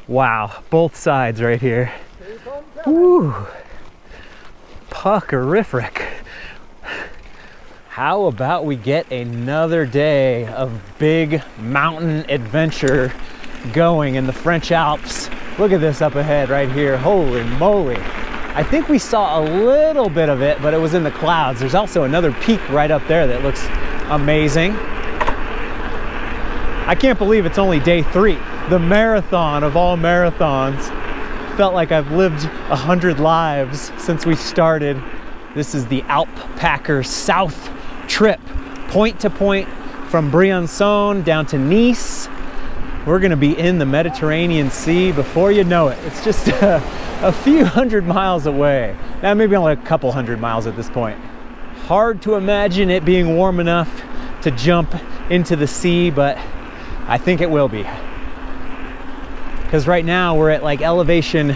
Wow, both sides right here. Woo, puckerific. How about we get another day of big mountain adventure going in the French Alps. Look at this up ahead right here. Holy moly. I think we saw a little bit of it, but it was in the clouds. There's also another peak right up there that looks amazing. I can't believe it's only day 3. The marathon of all marathons. Felt like I've lived 100 lives since we started. This is the AlpPacker South trip, point to point from Briançon down to Nice. We're gonna be in the Mediterranean Sea before you know it. It's just a few hundred miles away. Now maybe only a couple hundred miles at this point. Hard to imagine it being warm enough to jump into the sea, but I think it will be. Because right now we're at like elevation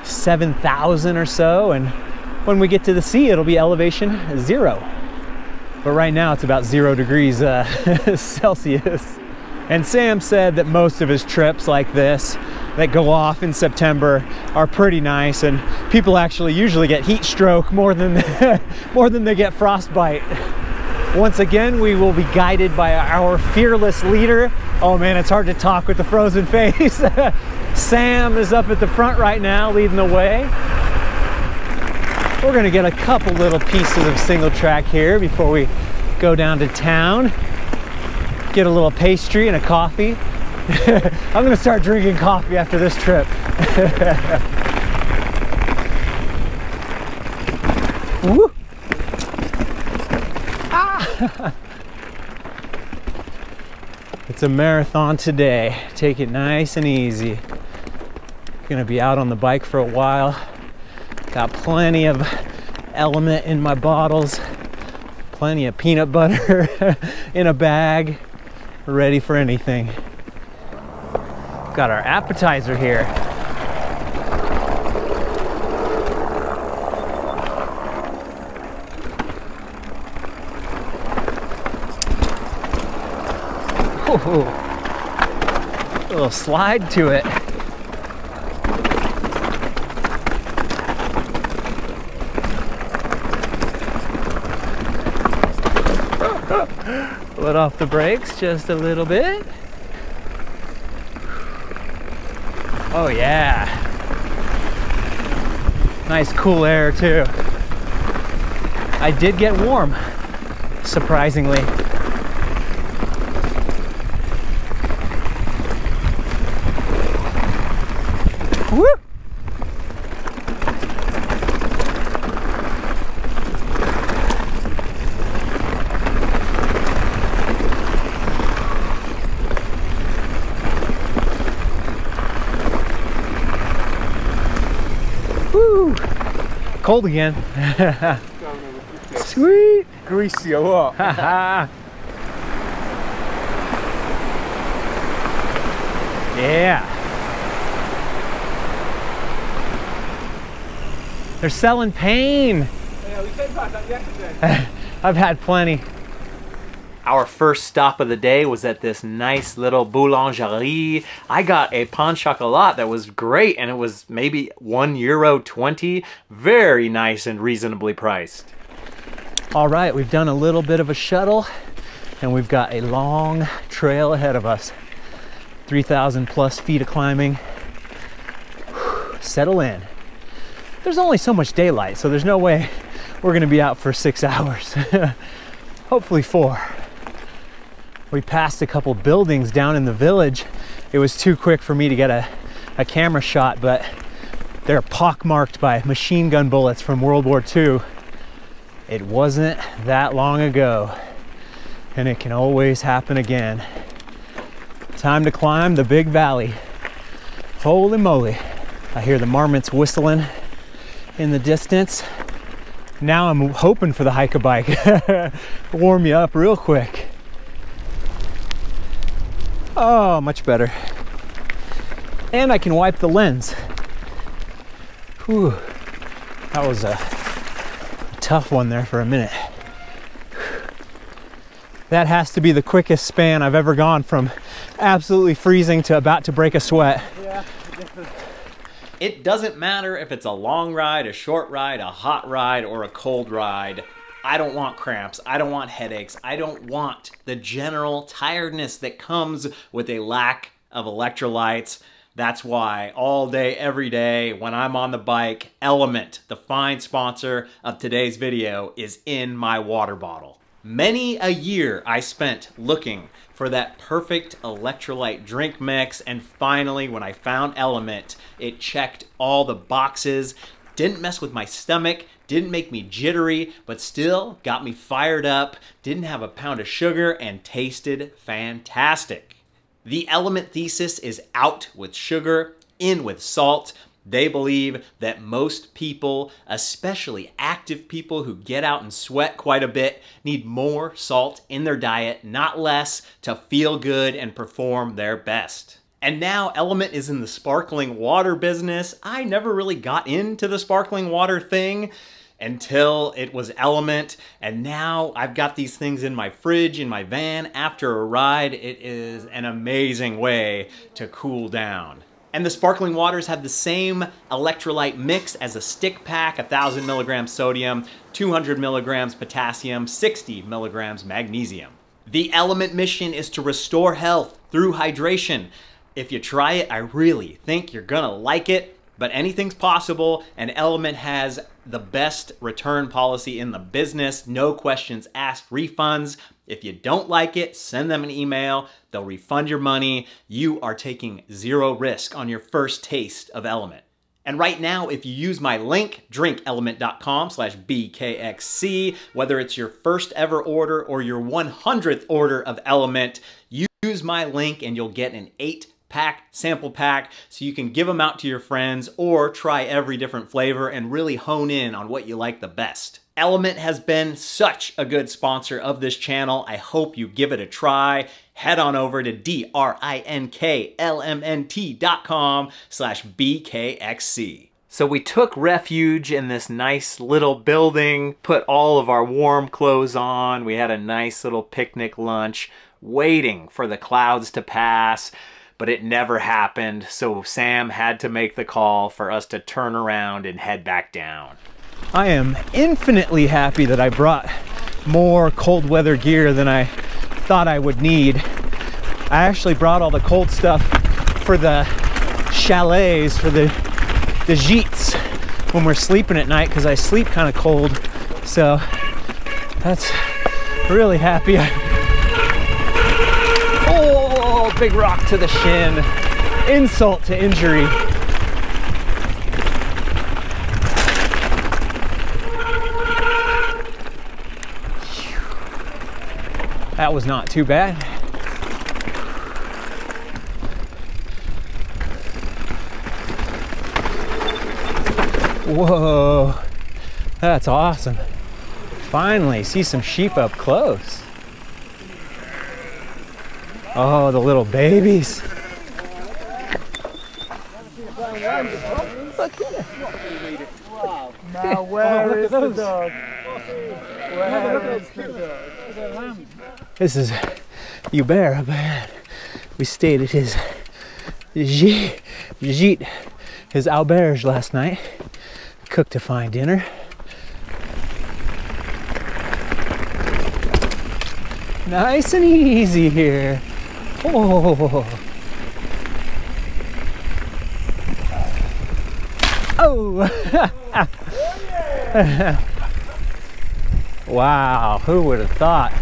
7,000 or so, and when we get to the sea it'll be elevation 0. But right now it's about 0 degrees Celsius. And Sam said that most of his trips like this that go off in September are pretty nice, and people actually usually get heat stroke more than they get frostbite. Once again, we will be guided by our fearless leader. Oh man, it's hard to talk with the frozen face. Sam is up at the front right now leading the way. We're gonna get a couple little pieces of single track here before we go down to town. Get a little pastry and a coffee. I'm gonna start drinking coffee after this trip. Woo. Ah. It's a marathon today. Take it nice and easy. Gonna be out on the bike for a while. Got plenty of element in my bottles, plenty of peanut butter in a bag, ready for anything. Got our appetizer here. Ooh, a little slide to it. Let off the brakes just a little bit. Oh yeah. Nice cool air too. I did get warm, surprisingly. Woo! Woo! Cold again. Sweet! Greasy or what? Yeah. They're selling pain. Yeah, we said about that yesterday. I've had plenty. Our first stop of the day was at this nice little boulangerie. I got a pain chocolat that was great, and it was maybe €1.20. Very nice and reasonably priced. All right, we've done a little bit of a shuttle, and we've got a long trail ahead of us. 3,000 plus feet of climbing. Settle in. There's only so much daylight, so there's no way we're gonna be out for 6 hours. Hopefully 4. We passed a couple buildings down in the village. It was too quick for me to get a camera shot, but they're pockmarked by machine gun bullets from World War II. It wasn't that long ago, and it can always happen again. Time to climb the big valley. Holy moly. I hear the marmots whistling in the distance. Now I'm hoping for the hike-a-bike. Warm you up real quick. Oh, much better. And I can wipe the lens. Whew. That was a tough one there for a minute. That has to be the quickest span I've ever gone from absolutely freezing to about to break a sweat. Yeah, It doesn't matter if it's a long ride, a short ride, a hot ride, or a cold ride. I don't want cramps, I don't want headaches, I don't want the general tiredness that comes with a lack of electrolytes. That's why all day, every day, when I'm on the bike, Element, the fine sponsor of today's video, is in my water bottle. Many a year I spent looking for that perfect electrolyte drink mix, and finally when I found Element, it checked all the boxes, didn't mess with my stomach, didn't make me jittery, but still got me fired up, didn't have a pound of sugar, and tasted fantastic. The Element thesis is out with sugar, in with salt. They believe that most people, especially active people who get out and sweat quite a bit, need more salt in their diet, not less, to feel good and perform their best. And now Element is in the sparkling water business. I never really got into the sparkling water thing until it was Element, and now I've got these things in my fridge, in my van, after a ride. It is an amazing way to cool down. And the sparkling waters have the same electrolyte mix as a stick pack, 1,000 milligrams sodium, 200 milligrams potassium, 60 milligrams magnesium. The Element mission is to restore health through hydration. If you try it, I really think you're gonna like it, but anything's possible, and Element has the best return policy in the business. No questions asked refunds. If you don't like it, send them an email. They'll refund your money. You are taking zero risk on your first taste of Element. And right now, if you use my link, drinkelement.com/BKXC, whether it's your first ever order or your 100th order of Element, use my link and you'll get an 8-pack sample pack so you can give them out to your friends or try every different flavor and really hone in on what you like the best. Element has been such a good sponsor of this channel. I hope you give it a try. Head on over to drinklmnt.com/BKXC. So we took refuge in this nice little building, put all of our warm clothes on. We had a nice little picnic lunch, waiting for the clouds to pass, but it never happened. So Sam had to make the call for us to turn around and head back down. I am infinitely happy that I brought more cold weather gear than I thought I would need. I actually brought all the cold stuff for the chalets, for the gîtes when we're sleeping at night, because I sleep kind of cold. So that's really happy. Oh, big rock to the shin. Insult to injury. That was not too bad. Whoa, that's awesome. Finally see some sheep up close. Oh, the little babies. Now where is the dog? Where is the dog? This is Hubert up ahead. We stayed at his gîte, his auberge last night. Cooked a fine dinner. Nice and easy here. Oh. Oh. Wow, who would have thought?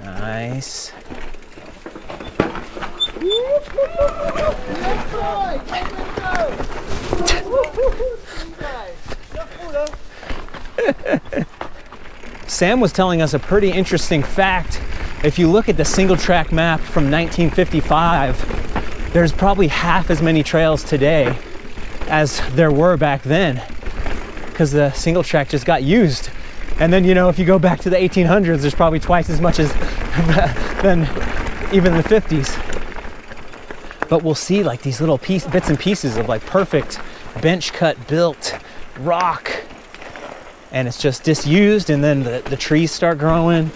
Nice. Sam was telling us a pretty interesting fact. If you look at the single track map from 1955, there's probably half as many trails today as there were back then, because the single track just got used. And then, you know, if you go back to the 1800s, there's probably twice as much as than even the 50s. But we'll see like these little bits and pieces of like perfect bench cut built rock. and it's just disused, and then the trees start growing,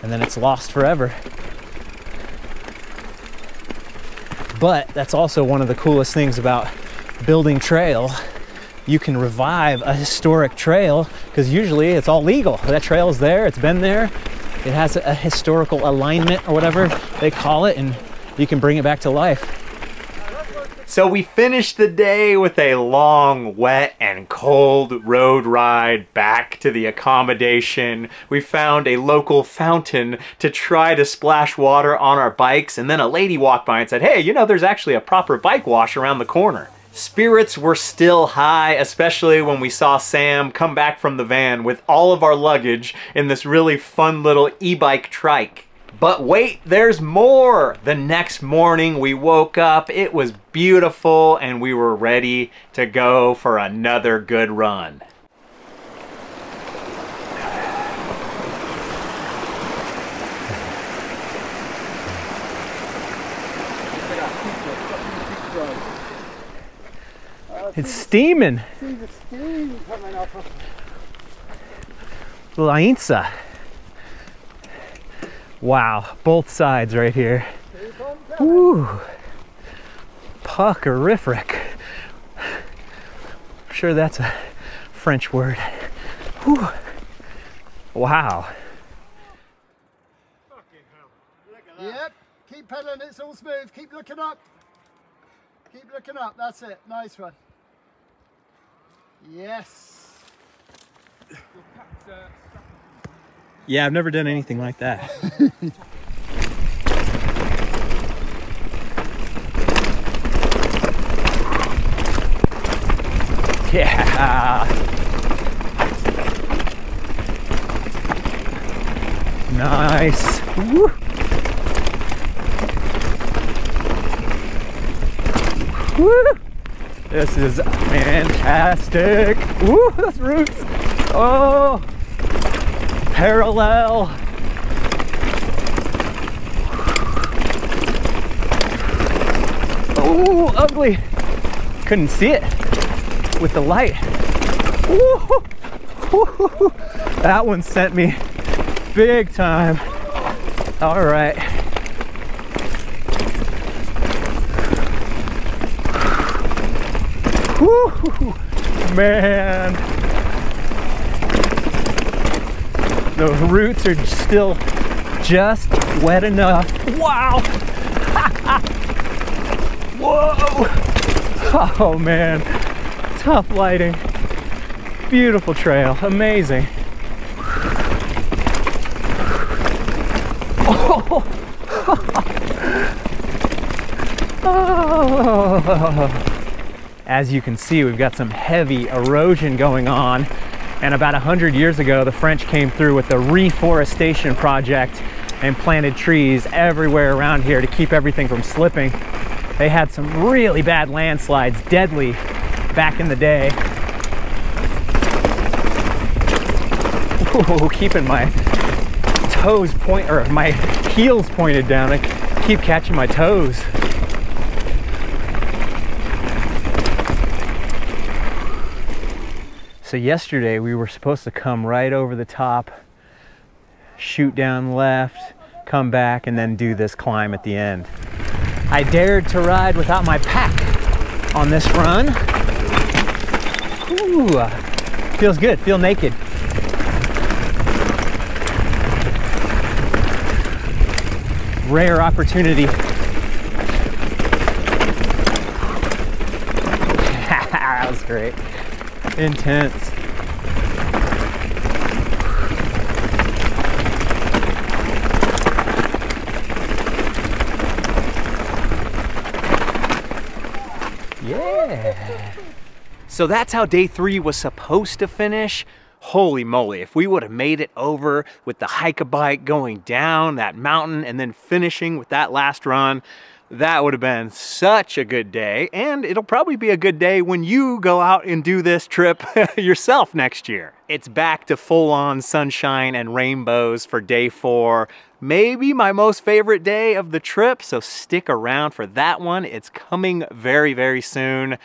and then it's lost forever. But that's also one of the coolest things about building trail. You can revive a historic trail, because usually it's all legal. That trail is there, it's been there, it has a historical alignment or whatever they call it, and you can bring it back to life. So we finished the day with a long, wet, and cold road ride back to the accommodation. We found a local fountain to try to splash water on our bikes, and then a lady walked by and said, "Hey, you know, there's actually a proper bike wash around the corner." Spirits were still high, especially when we saw Sam come back from the van with all of our luggage in this really fun little e-bike trike. But wait, there's more! The next morning we woke up, it was beautiful, and we were ready to go for another good run. It's steaming. See the steam coming off of Lainsa. Wow, both sides right here. Woo. Puckerific. I'm sure that's a French word. Woo. Wow. Yep, keep pedaling, it's all smooth. Keep looking up. Keep looking up, that's it. Nice one. Yes. Yeah, I've never done anything like that. Yeah. Nice. Woo. Woo. This is fantastic. Woo, those roots. Oh. Parallel. Oh, ugly. Couldn't see it with the light. Woo. Woo. That one sent me big time. All right. Woo. Man. The roots are still just wet enough. Wow! Whoa! Oh man, tough lighting. Beautiful trail, amazing. Oh. Oh. As you can see, we've got some heavy erosion going on. And about 100 years ago, the French came through with a reforestation project and planted trees everywhere around here to keep everything from slipping. They had some really bad landslides, deadly, back in the day. Ooh, keeping my toes my heels pointed down. I keep catching my toes. So yesterday we were supposed to come right over the top, shoot down left, come back, and then do this climb at the end. I dared to ride without my pack on this run. Ooh, feels good, feel naked. Rare opportunity. That was great. Intense. Yeah. So that's how day 3 was supposed to finish. Holy moly, if we would have made it over with the hike-a-bike going down that mountain and then finishing with that last run, that would have been such a good day, and it'll probably be a good day when you go out and do this trip yourself next year. It's back to full-on sunshine and rainbows for day 4. Maybe my most favorite day of the trip, so stick around for that one. It's coming very, very soon.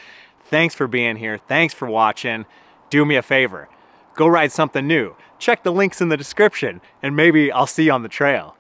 Thanks for being here. Thanks for watching. do me a favor. Go ride something new. Check the links in the description, and maybe I'll see you on the trail.